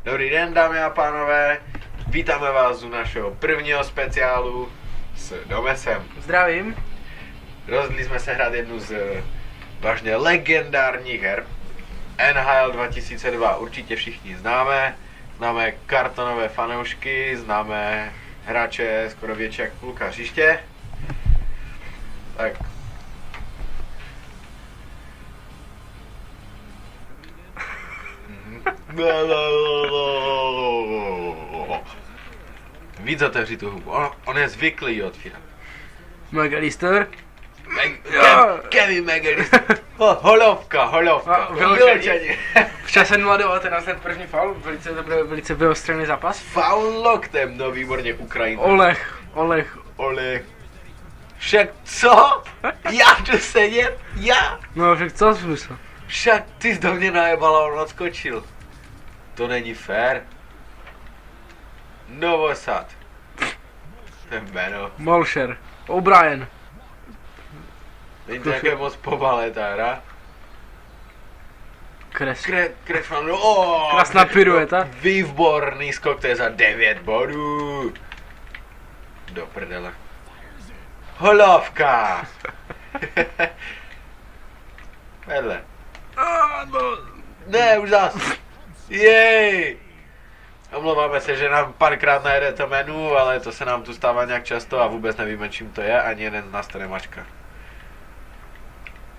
Dobrý den, dámy a pánové, vítáme vás u našeho prvního speciálu s Domesem. Zdravím. Rozhodli jsme se hrát jednu z vážně legendárních her. NHL 2002 určitě všichni známe. Známe kartonové fanoušky, známe hráče skoro větší jak půlka hřiště. Tak. Víc otevřít tu hubu. On je zvyklý ji otvírat. McAllister. Kevin McAllister. Holovka. Vyloučení. V čase 0:19 hned první faul, velice vyostřený zápas. Faul loktem, no výborně Ukrajina. Olech. Však co? Já jdu sedět? Já? No však co jsi myslel? Však ty jsi do mě najebal a on odskočil. To není fér. Novosad. To je jméno. Molsher. O'Brien. Není to nějaké moc pomalé ta hra. Kresman, Krásná pirueta. Výborný skok, to je za 9 bodů. Do prdele. Holovka. Vedle. Ne, už zas. Jej. Omlouváme se, že nám párkrát najede to menu, ale to se nám tu stává nějak často a vůbec nevíme, čím to je, ani jeden z nás to nemačka.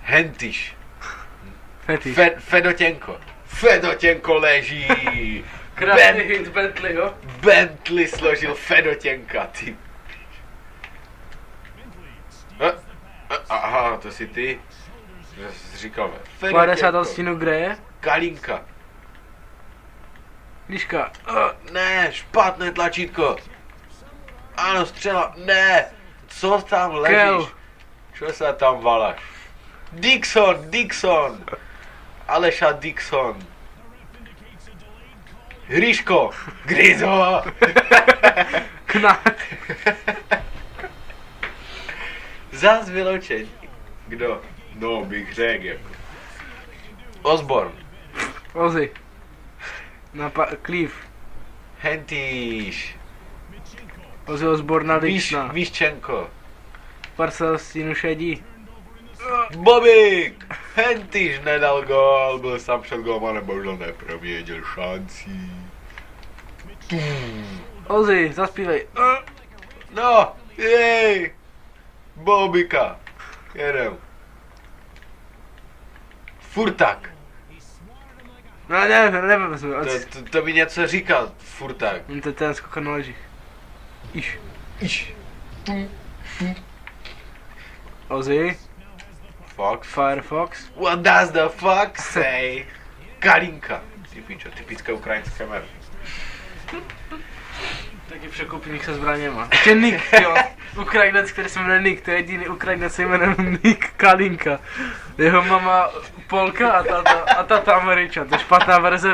Hentiš. Fedotěnko. Fedotěnko leží. Krásný hit Bentleyho. Bentley složil Fedotěnka, ty. Aha, to jsi ty. Já jsi říkal, 50 odstínů Greje. Kalinka. Liška. Ne, špatné tlačítko. Ano, střela. Ne. Co tam ležíš? Kel. Co se tam valáš? Dixon. Aleša Dixon. Hryško. Grizo. Knát. Zas vyloučení. Kdo? No, bych řekl jako. Osborne. Ozzy. Cleave. Hentiš. Ozzy Osborne na Dixona. Výščenko. 50 odstínů šedí. Bobík! Hentiš nedal gól, byl sám před gólem a nebožel neprověděl šancí. Ozzy, zaspívej. No, jej! Bobika. Jedem. Furtak. No nevím. To by něco říkal, Furtak. To je ten skok na ležích. Iš. Ozzy. Fox. Firefox. What does the fox say? Kalinka. Ty pičo, typická ukrajinská jméno. Taky překupník se zbraněma. Ještě Nick, jo. Ukrajinec, který se jmenuje Nick, to je jediný Ukrajinec, se jmenuje Nick Kalinka. Jeho mama Polka a tata Američan, to je špatná verze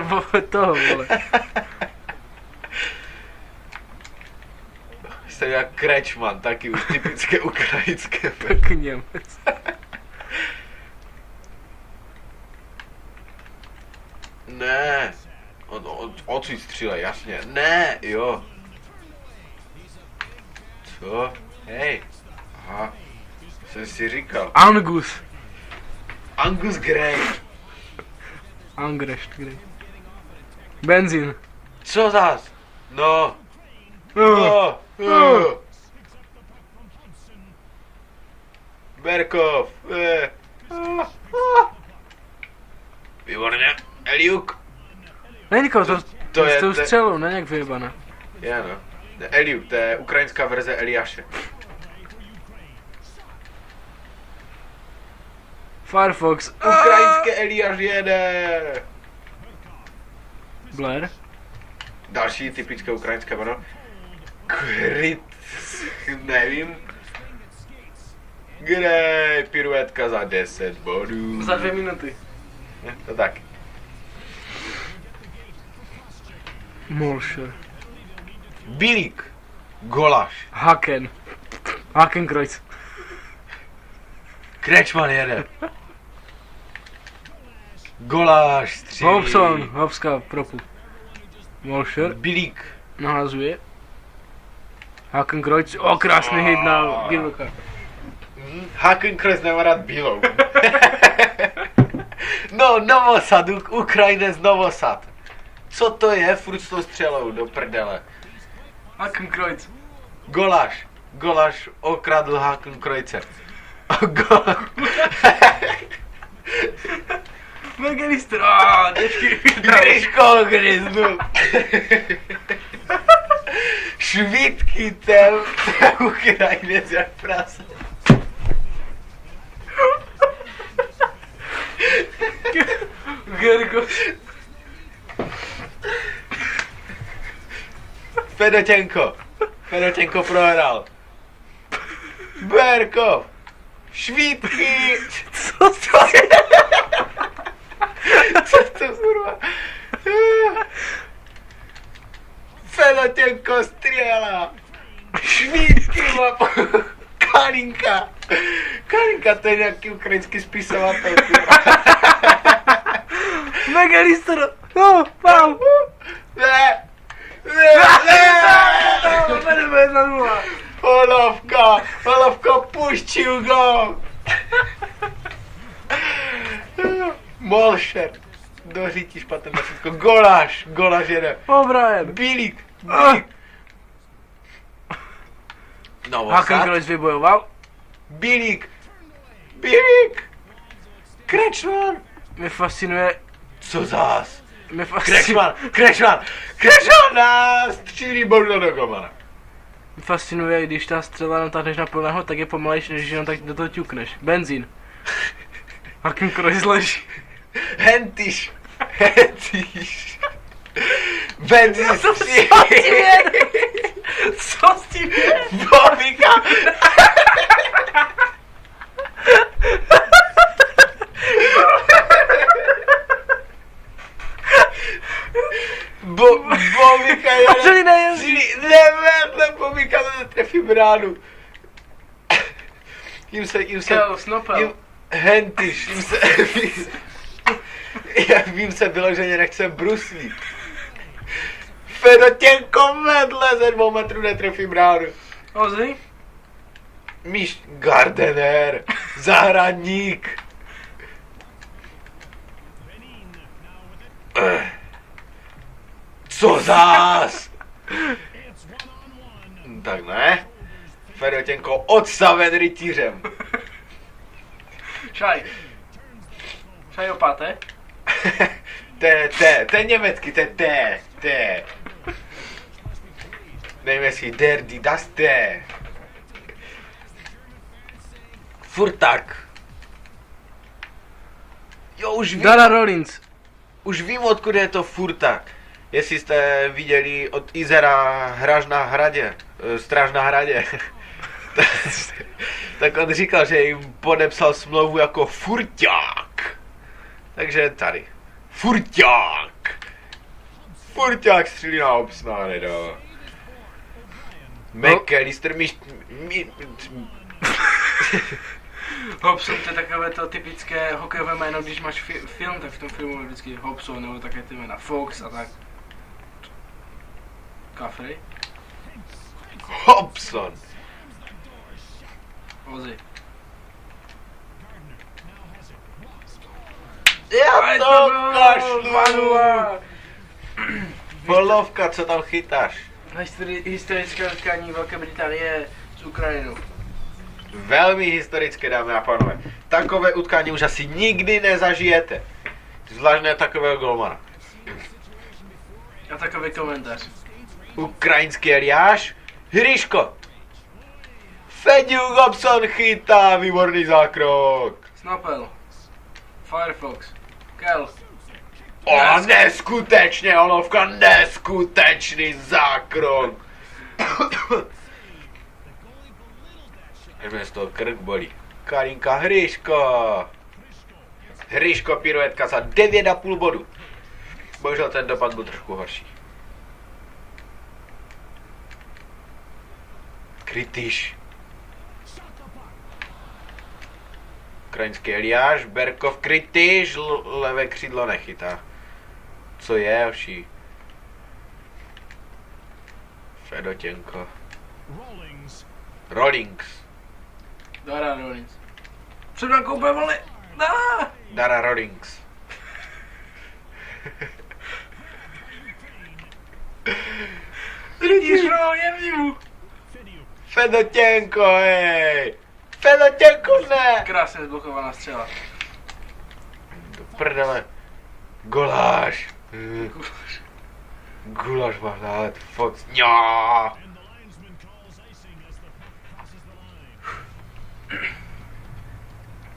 toho, vole. Jste jak Krečman, taky už typické ukrajinské. Tak Němec. Ne. Odsud střílej, jasně. Ne, jo. Co? Hej. Aha. Jsem si říkal. Angus Gray. Angrecht Gray. Benzín. Co zas? No. Berkov. Výborně. Eliuk. Nejko, to je s tou střelou, ne nějak vyjebané. Je no. Eliuk, to je ukrajinská verze Eliáše. Firefox. Ukrajinské Eliáš jede. Blair. Další typické ukrajinské jméno. Kryt. Nevím. Grej, piruetka za 10 bodů. Za 2 minuty. To tak. Molsher. Bilík. Golaš. Hakenkreuz. Krečman jede. Goláš střílí. Hobska propu. Molšer Bilík. nahazuje. Hakenkreuz, o krásný hit na Bílka. Hakenkreuz nemá rád bílou. No, Novosad, Ukrajinec Novosad. Co to je furt s tou střelou do prdele? Hakenkreuz. Golaš okradl Hakenkreuze. McAllister, těžký. Gryško gryznu. Švítky ten Ukrajinec jak prase. Gergo. Fedotěnko prohrál. Berkov. Švítky. Co to je? Co to kurva? Fedotěnko střela. Švítky má Kalinka. Kalinka, to je nějaký ukrajinský spisovatel. McAllister, no, mám. Ne. Vedeme 1-0. Holovka, puštil gol. Molšer. Dořítíš patem na všetko. Golaš jede. O'Brien. Bilík. Novosad. Hakenkreuz vybojoval. Bilík. Krečman. Mě fascinuje. Co zás? Mě fascinuje. Krečman na střílí bodu do golmana. Mě fascinuje, když ta střela natáhneš na plného, tak je pomalejší, než jenom tak do toho ťukneš. Benzín. Hakenkreuz leží. Hentiš. Benzín střílí. Co s tím je? Bobika. Bobika Že nejezdí. Nevedle Bobika netrefí bránu. Jim se, Snopel. Hentiš, jim se vyloženě nechce bruslí. Fedotěnko vedle ze 2 metrů netrefí bránu. Ozzy? Míš Gardener, zahradník. Co zás? Tak ne. Fedotěnko odstaven rytířem. Šaj opáté. To je německý, to je. Nevím jestli derdy, das te. Furtak. Jo, Dara Rollins. už vím, odkud je to Furtak. Jestli jste viděli od Izera Stráž na hradě. Tak on říkal, že jim podepsal smlouvu jako furťák. Takže tady. Furťák střílí na obsná, nedo. McAllister Hobson, to je takové to typické hokejové jméno, když máš film, tak v tom filmu je vždycky Hobson, nebo také ty jména Fox a tak. Caffrey? Hobson. Ozzy. Já to kašlu. Polovka, co tam chytáš? Historické utkání Velké Británie s Ukrajinou. Velmi historické, dámy a pánové. Takové utkání už asi nikdy nezažijete. Zvlášť ne takového golmana. A takový komentář. Ukrajinský Eliáš. Hryško. Fediu Gobson chytá, výborný zákrok. Snopel. Firefox. Kel. O, neskutečně, Olovka, neskutečný zákrok. Až mě z toho krk bolí. Karinka Hryško. Hryško piruetka za 9,5 bodu. Bohužel ten dopad byl trošku horší. Krytyš. Ukrajinský Eliáš, Berkov, Krytyš, levé křídlo nechytá. Co je, ovší? Fedotěnko. Rollings. Dara Rollins. Před brankou úplně volný. Dara Rollings. Vidíš, bro, je mu. Fedotěnko, hej! Fedotěnko, ne! Krásně zblokovaná střela. Do prdele. Guláš. Guláš má hlad. Fox. Ňá.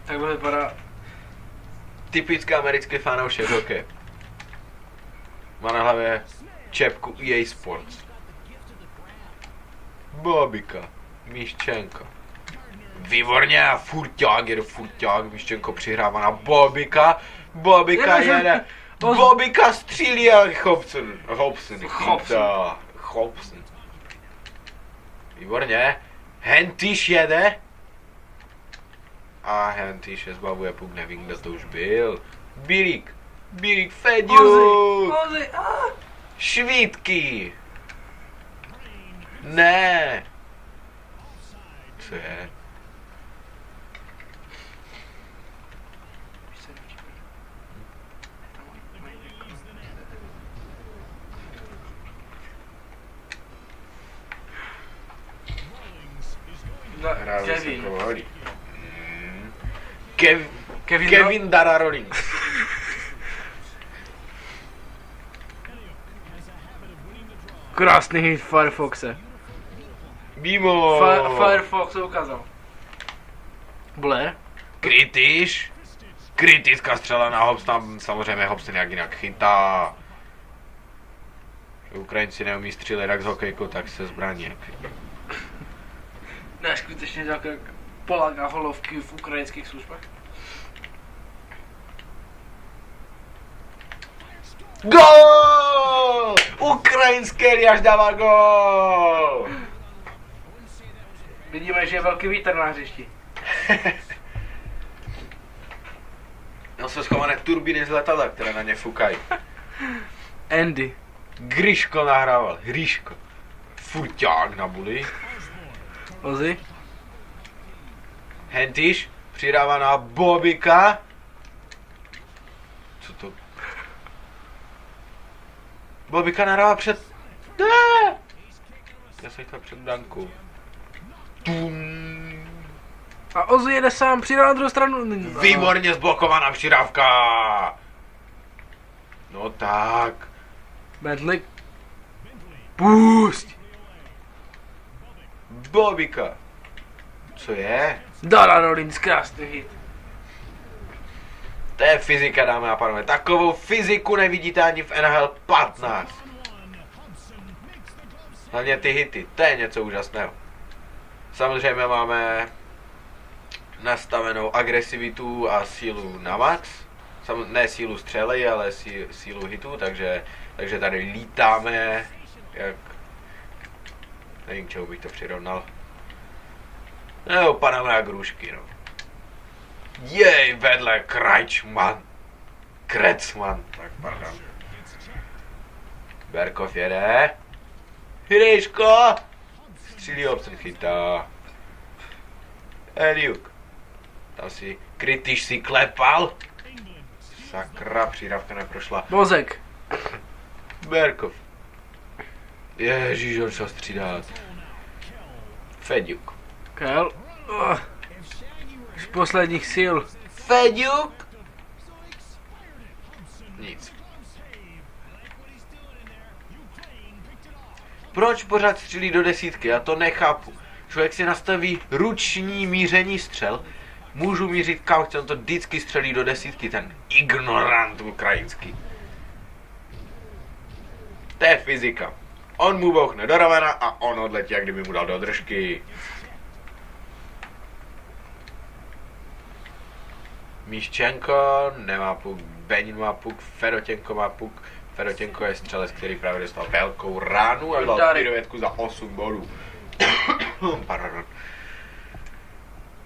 Takhle vypadá. Typický americký fanoušek hokej. Má na hlavě čepku EA Sports. Bobika. Míščenko. Výborně, furťák, jede furťák, Míščenko přihrává na Bobika. Bobika jede. Bobika střílí a Hobson. Výborně. Hentiš jede. A Hentiš je zbavuje puk, nevím, kdo to už byl. Bílík, Feďuk. Ozy, Švítky. Ne. Co je? Kevin. Kevin Dara Rollins. Krásný hit Firefoxe. Mimo. Firefox ukázal. Blair. Kritická střela na Hobson, samozřejmě Hobson jak jinak chytá. Ukrajinci neumí střílet jak z hokejku, tak se zbraní. Ne, skutečně tak jak Polák a holovky v ukrajinských službách. Gól! Ukrajinský Eliáš dává gól! Vidíme, že je velký vítr na hřišti. Tam jsou schované turbíny z letadla, které na ně fukají. Andy. Gryško nahrával, Hryško. Furťák na buli. Ozy. Hentiš přidává na Bobika. Co to? Bobika nahrává před... Ne! Já jsem chtěl před brankou. Tum. A Ozy jede sám, přidá na druhou stranu. Výborně zblokovaná přidávka. No tak. Bentley. Pusť. Bobika. Co je? Dara Rollins, krásný hit. To je fyzika, dámy a pánové. Takovou fyziku nevidíte ani v NHL 15. Hlavně ty hity, to je něco úžasného. Samozřejmě máme nastavenou agresivitu a sílu na max. Ne sílu střely, ale sílu hitů, takže tady lítáme, jak... Nevím, k čemu bych to přirovnal. No, padáme jak růžky, no. Jej, vedle Krecman, tak pardon. Berkov jede. Hryško! Střílí Hobson, chytá. Eliuk. Tam si Kritiš si klepal. Sakra, přidávka neprošla. Bozek. Berkov. Ježíš, on šel střídat. Feďuk. Kel. Z posledních sil. Feďuk? Nic. Proč pořád střílí do desítky? Já to nechápu. Člověk si nastaví ruční míření střel. Můžu mířit kam chci, on to vždycky střelí do desítky, ten ignorant ukrajinský. To je fyzika. On mu bouchne do ramena a on odletí, jak kdyby mu dal do držky. Míščenko nemá puk, Benin má puk, Fedotěnko má puk. Fedotěnko je střelec, který právě dostal velkou ránu a dal piruetku za 8 bodů. Pardon.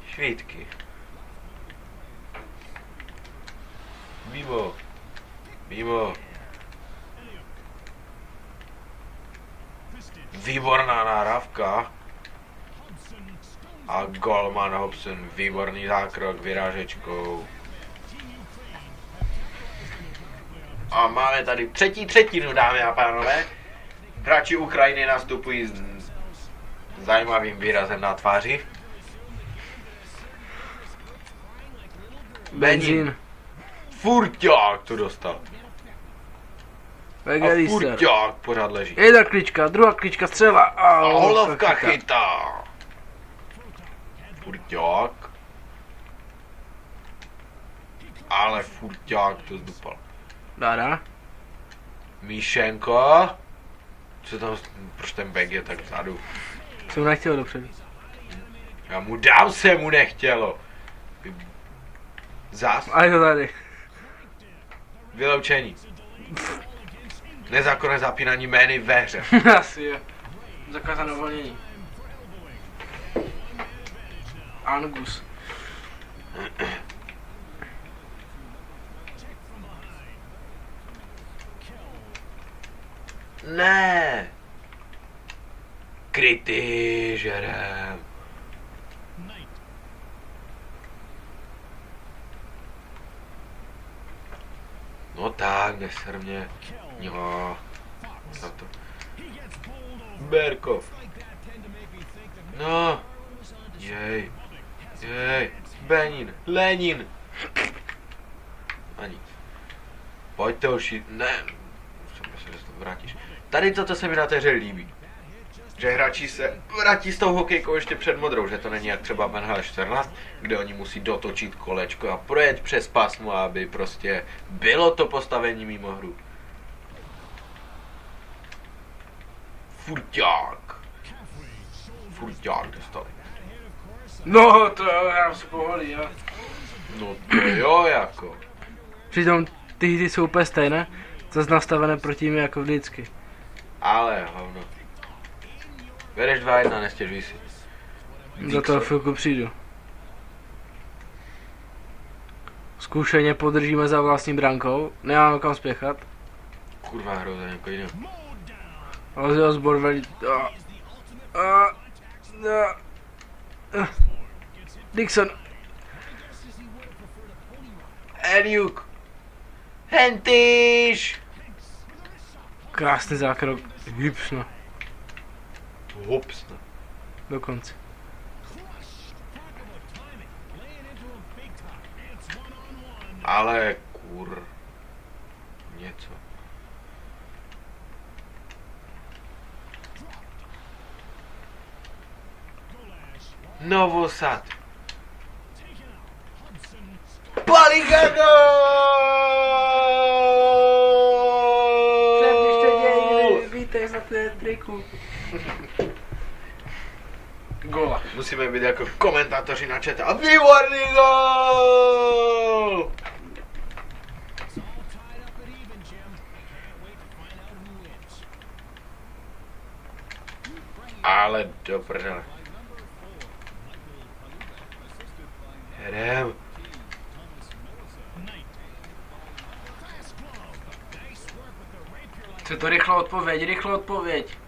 Švítky. Mimo. Výborná nahrávka. A golman Hobson, výborný zákrok vyrážečkou. A máme tady třetí třetinu, dámy a pánové. Hráči Ukrajiny nastupují s zajímavým výrazem na tváři. Benzín. Furťák to dostal. A Vegelister. Furťák pořád leží. Jedna klička, druhá klička, střela. A holovka chytá. Furťák. Ale Furťák to zdupal. Dáda. Míšenko. Co tam, proč ten back je tak vzadu? Jsem nechtěl dopředu. Já mu dám, se mu nechtělo. Zás. A je to tady. Vyloučení. Nezákonné zapínání jmény ve hře. Asi jo. Zakázané uvolnění. Angus. Ne. Krytý žerem. No tak, neser mě. Jo. Na to. Berkov. No. Jej. Jej. Benin. Lenin. A nic. Pojďte už jít. Ne. Myslím, že se to vrátíš. Tady toto se mi na té hře líbí. Že hráči se vrátí s tou hokejkou ještě před modrou, že to není jak třeba v NHL 14, kde oni musí dotočit kolečko a projet přes pásmo, aby prostě bylo to postavení mimo hru. Furťák. Furťák dostali. No to jo, já se pohodí, jo. No to jo jako. Přitom ty hry jsou úplně stejné, zase nastavené proti mě jako vždycky. Ale hovno. Vedeš 2-1, nestěžuj si. Do toho chvilku přijdu. Zkušeně podržíme za vlastní brankou, nemáme kam spěchat. Kurva, hrou za někoho jiného. Ozzy Osbourne velí... Dixon. Eliuk. Hentyš. Krásný zákrok. Hypsno. Hopsna. Dokonce. Ale kur... Něco. Novosad. Palinka gól! Vítej za té triku. Gola. Musíme být jako komentátoři na chatu. A výborný gól! Ale do prdele. Jedem. Co to rychle odpověď.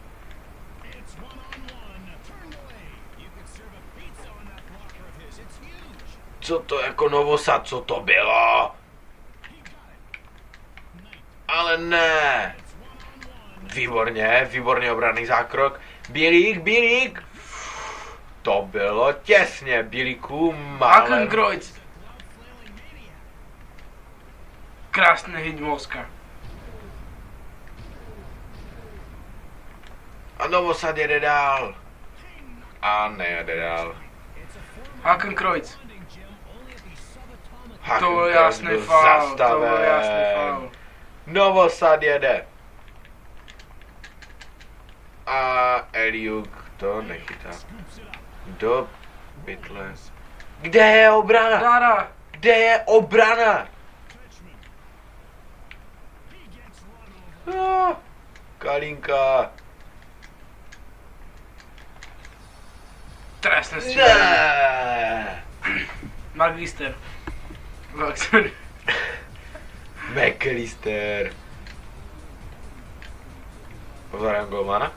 Co to jako Novosad, co to bylo? Ale ne. Výborně obranný zákrok. Bílík. To bylo těsně, Bílíků málem. Hakenkreuz. Krásný hit mozka. A Novosad jede dál. A nejede dál. Hakenkreuz. To byl Hakenkreuz jasný byl faul. zastaven. Novosad jede. A Eliuk to nechytá. Do pytle. Kde je obrana? Dára. Kde je obrana? No, Kalinka. Trestné střídání. Ne. Magister. Vaxer. McAllister. Pozorem golmana.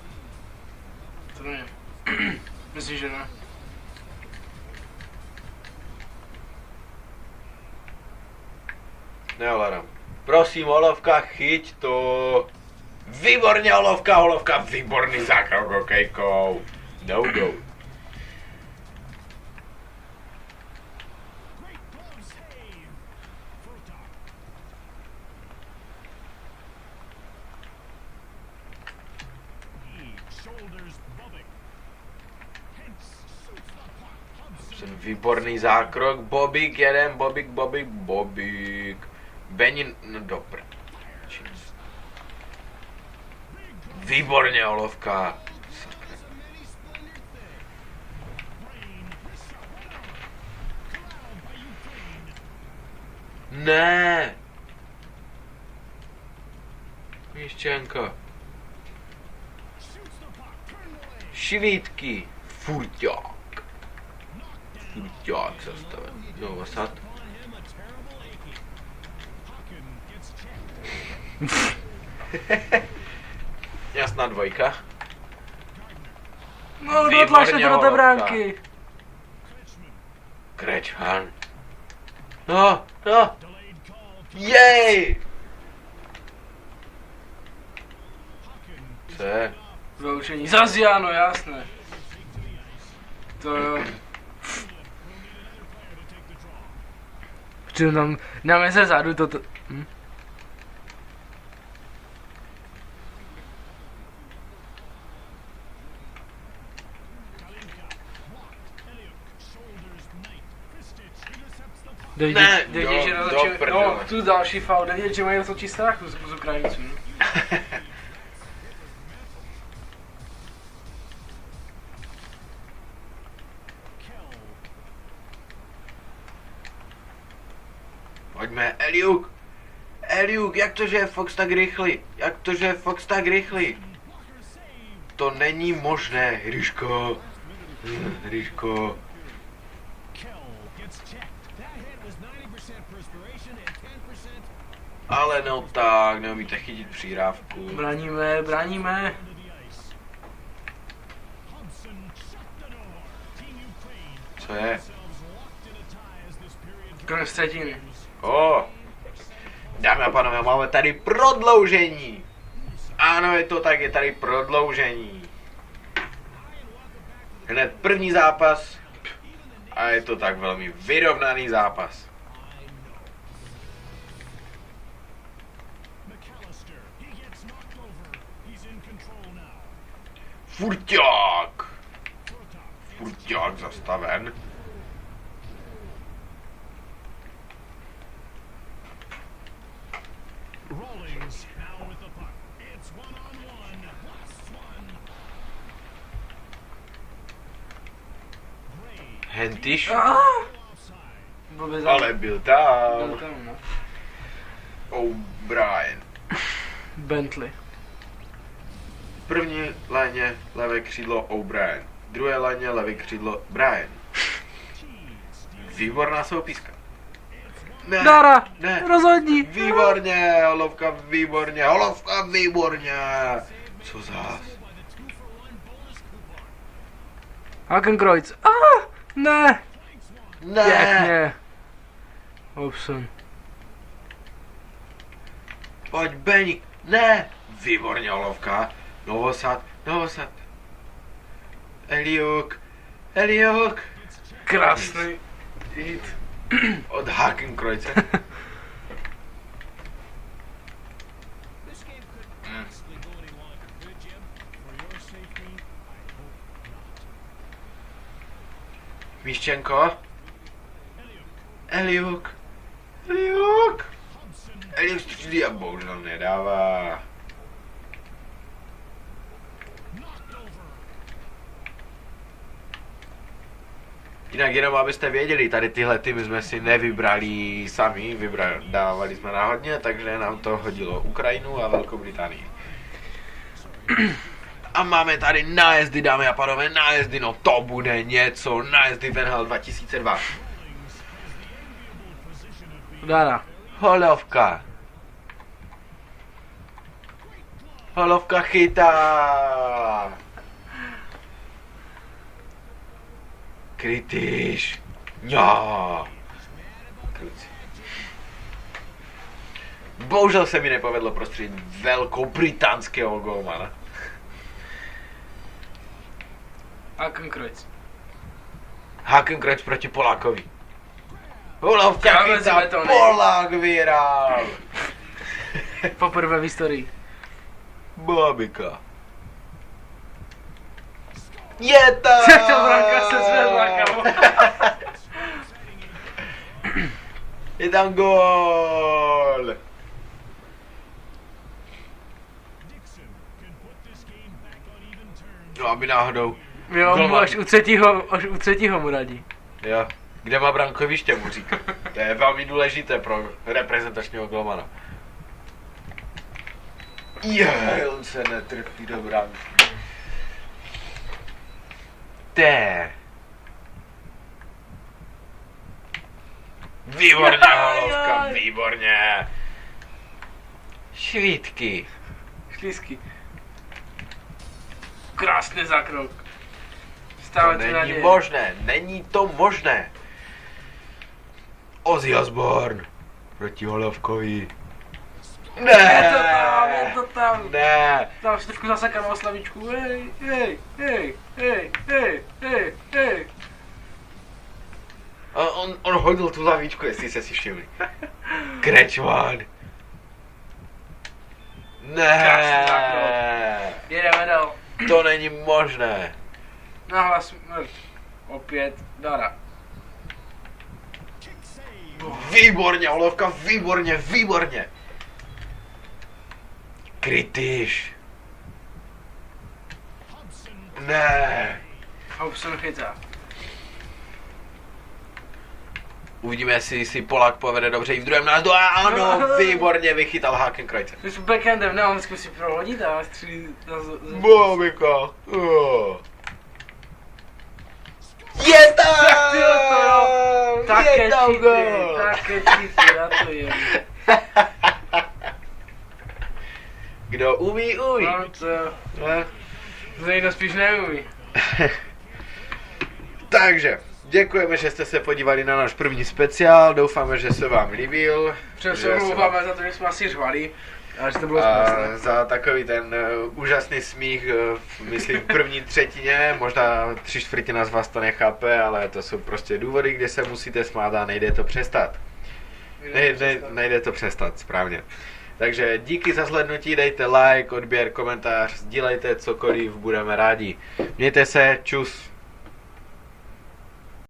to nevím. Myslím, že ne. Neovládám. Prosím, Olovka, chyť to. Výborně, Olovka, Olovka, výborný zákrok hokejkou. No go. Výborný zákrok, Bobík jeden, Bobík, Bobík, Bobík. Benin, no dobře. Výborně, Olovka. Ne. Míščenko. Švítky. Furťák. Furťák zastaven. Novosad. Jasná dvojka. No, dotlačte to do té bránky. Krečman. No, no. Jej! Co je? Vyloučení. Zas ano, jasné. To jo. Protože nám je ze zádu toto. Ne, Nevědět, že rozhodčí, no, tu další faul, nevědět, že mají rozhodčí strach z Ukrajinců. Pojďme, Eliuk! Eliuk, jak to, že je Fox tak rychlý? Jak to, že je Fox tak rychlý? To není možné, Hryško. Hryško. Ale no tak, neumíte chytit přírávku. Bráníme, bráníme. Co je? Konec třetiny. O! Dámy a pánové, máme tady prodloužení. Ano, je to tak, je tady prodloužení. Hned první zápas. A je to tak velmi vyrovnaný zápas. Furťák! Furťák zastaven. Hentyš? Ale byl tam. Byl tam, no. O'Brien. Bentley. V první léně levé křídlo O'Brien. V druhé léně levé křídlo Brian. Výborná soupiska. Ne, Dara! ne. Rozhodni! Výborně, Holovka, výborně, Holovka, výborně. Co zás? Hakenkreuz. Ne! Ne. Pěkně. Hobson. Pojď, Beník. Ne. Výborně, Holovka. Novosad, Novosad. Eliuk. Eliuk. Krásný hit. Od Hakenkreuze. Míščenko. Eliuk. Eliuk. Eliuk střílí a bohužel nedává. Jinak jenom abyste věděli, tady tyhle týmy jsme si nevybrali sami, dávali jsme náhodně, takže nám to hodilo Ukrajinu a Velkou Británii. A máme tady nájezdy, dámy a pánové, nájezdy, no to bude něco, nájezdy Venhal 2002. Dara. Holovka. Holovka chytá. Kritiš. No. Kluci. Bohužel se mi nepovedlo prostředit velkou británského golmana. Hakenkreuz proti Polákovi. Hulovka chytá, Polák vyhrál. Poprvé v historii. Bábika. Je tam! To branka se zvedla, kamo. Je tam gól! No aby náhodou. Jo, mu až u třetího mu radí. Jo, kde má brankoviště, mu říká. To je velmi důležité pro reprezentačního golmana. On se netrfí do branky. Výborně, Holovka, výborně. Švítky. Šlízky. Krásný zákrok. To není možné, není to možné. Ozzy Osbourne proti Holovkovi. Ne, je to tam. Ne. Tam si trošku zasakám o slavičku. Hej. On hodil tu lavičku, jestli se si všimli. Krečman. Ne. Jedeme dál. To není možné. Nahlas opět Dara. Výborně, Holovka, výborně. Kritiš. Ne. Hobson chytá. Uvidíme, jestli si Polák povede dobře i v druhém názdu. Ano, výborně vychytal Hakenkreuze. Jsi backhandem, ne, on zkusí prohodit a střílí Bobika. Je tam! Také cheaty, já to jem. Kdo umí. No to Zejno spíš neumí. Takže, děkujeme, že jste se podívali na náš první speciál, doufáme, že se vám líbil. Přesně omlouváme za to, že jsme asi řvali, ale že to bylo a za takový ten úžasný smích, myslím v první třetině, možná 3/4 z vás to nechápe, ale to jsou prostě důvody, kde se musíte smát a nejde to přestat. Nejde to přestat, správně. Takže díky za zhlédnutí, dejte like, odběr, komentář, sdílejte cokoliv, budeme rádi. Mějte se, čus.